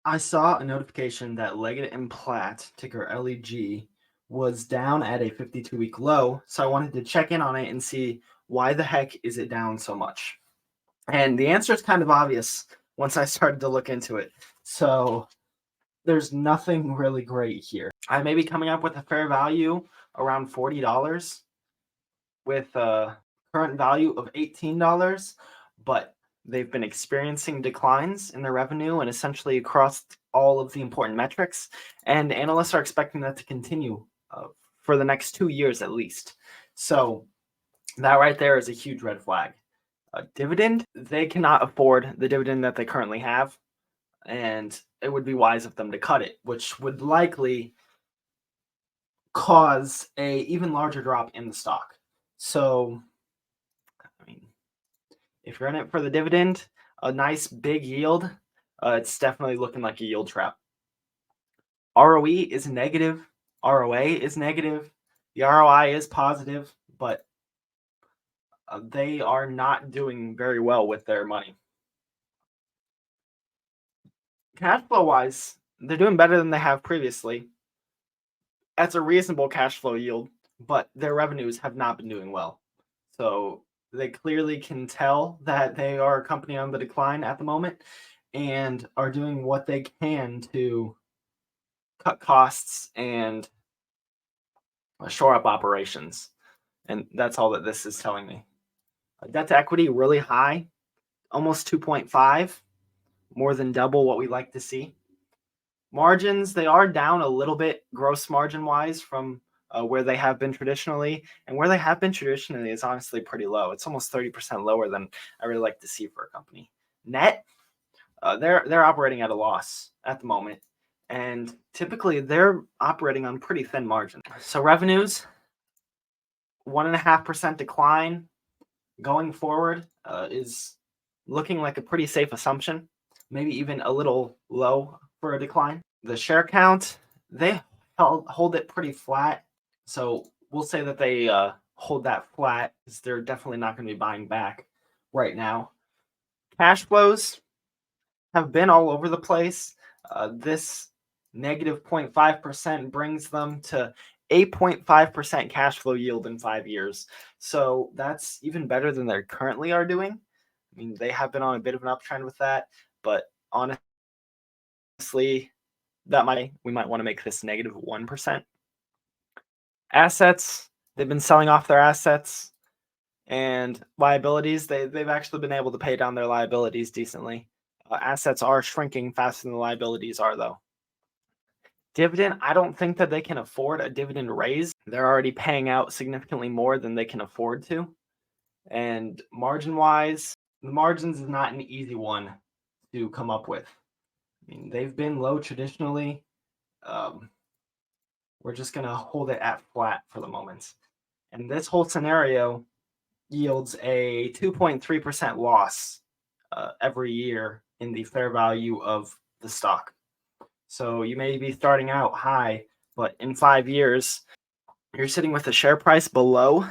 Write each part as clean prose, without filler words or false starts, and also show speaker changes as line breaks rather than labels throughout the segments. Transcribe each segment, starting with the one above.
I saw a notification that Leggett and Platt, ticker LEG, was down at a 52-week low. So I wanted to check in on it and see why the heck is it down so much. And the answer is kind of obvious once I started to look into it. So there's nothing really great here. I may be coming up with a fair value around $40 with a current value of $18, but they've been experiencing declines in their revenue and essentially across all of the important metrics, and analysts are expecting that to continue for the next 2 years at least. So that right there is a huge red flag. A dividend, they cannot afford the dividend that they currently have, and it would be wise of them to cut it, which would likely cause a even larger drop in the stock. So, I mean, if you're in it for the dividend, a nice big yield, it's definitely looking like a yield trap. ROE is negative. ROA is negative. The ROI is positive, but they are not doing very well with their money. Cash flow wise, they're doing better than they have previously. That's a reasonable cash flow yield, but their revenues have not been doing well. So they clearly can tell that they are a company on the decline at the moment and are doing what they can to cut costs and shore up operations. And that's all that this is telling me. Debt to equity really high, almost 2.5, more than double what we like to see. Margins, they are down a little bit gross margin wise from where they have been traditionally. And where they have been traditionally is honestly pretty low. It's almost 30% lower than I really like to see for a company. Net, they're operating at a loss at the moment. And typically they're operating on pretty thin margins. So revenues, 1.5% decline going forward is looking like a pretty safe assumption, maybe even a little low for a decline. The share count, they hold it pretty flat. So we'll say that they hold that flat because they're definitely not going to be buying back right now. Cash flows have been all over the place. This negative 0.5% brings them to 8.5% cash flow yield in 5 years. So that's even better than they currently are doing. I mean, they have been on a bit of an uptrend with that, but honestly, we might want to make this negative 1%. Assets, they've been selling off their assets, and liabilities, they've actually been able to pay down their liabilities decently. Assets are shrinking faster than the liabilities are, though. Dividend, I don't think that they can afford a dividend raise. They're already paying out significantly more than they can afford to. And margin-wise, the margins is not an easy one to come up with. I mean, they've been low traditionally. We're just going to hold it at flat for the moment. And this whole scenario yields a 2.3% loss every year in the fair value of the stock. So you may be starting out high, but in 5 years, you're sitting with a share price below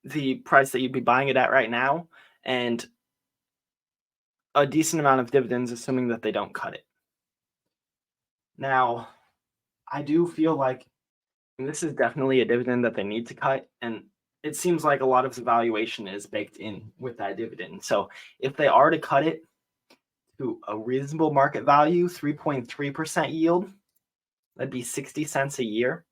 the price that you'd be buying it at right now, and a decent amount of dividends, assuming that they don't cut it. Now, I do feel like this is definitely a dividend that they need to cut, and it seems like a lot of the valuation is baked in with that dividend. So if they are to cut it to a reasonable market value, 3.3% yield, that'd be 60 cents a year.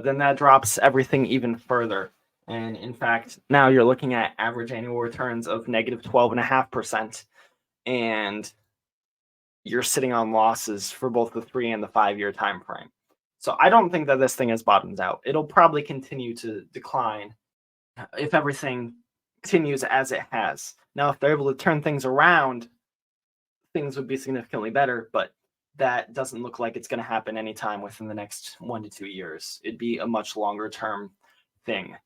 Then that drops everything even further. And in fact, now you're looking at average annual returns of negative 12.5%. And you're sitting on losses for both the 3 and the 5 year time frame. So I don't think that this thing has bottomed out. It'll probably continue to decline if everything continues as it has. Now, if they're able to turn things around, things would be significantly better, but that doesn't look like it's going to happen anytime within the next 1 to 2 years. It'd be a much longer term thing.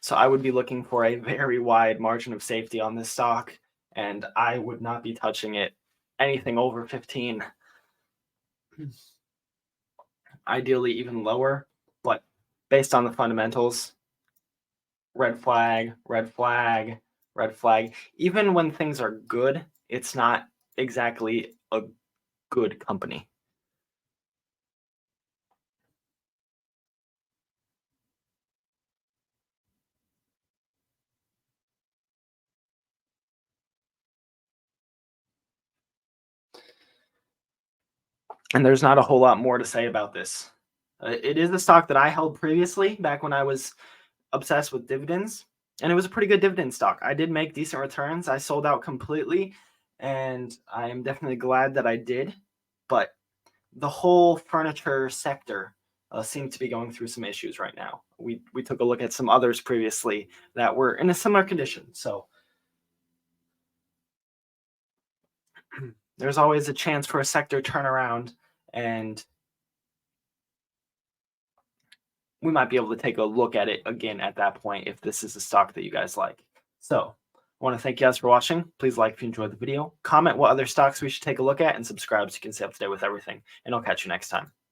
So I would be looking for a very wide margin of safety on this stock, and I would not be touching it anything over 15. Ideally even lower, but based on the fundamentals, red flag, red flag, red flag. Even when things are good, it's not exactly a good company. And there's not a whole lot more to say about this. It is the stock that I held previously back when I was obsessed with dividends, and it was a pretty good dividend stock. I did make decent returns. I sold out completely, and I am definitely glad that I did. But the whole furniture sector seemed to be going through some issues right now. We took a look at some others previously that were in a similar condition. So there's always a chance for a sector turnaround, and we might be able to take a look at it again at that point if this is a stock that you guys like. So I want to thank you guys for watching. Please like if you enjoyed the video, comment what other stocks we should take a look at, and subscribe so you can stay up to date with everything. And I'll catch you next time.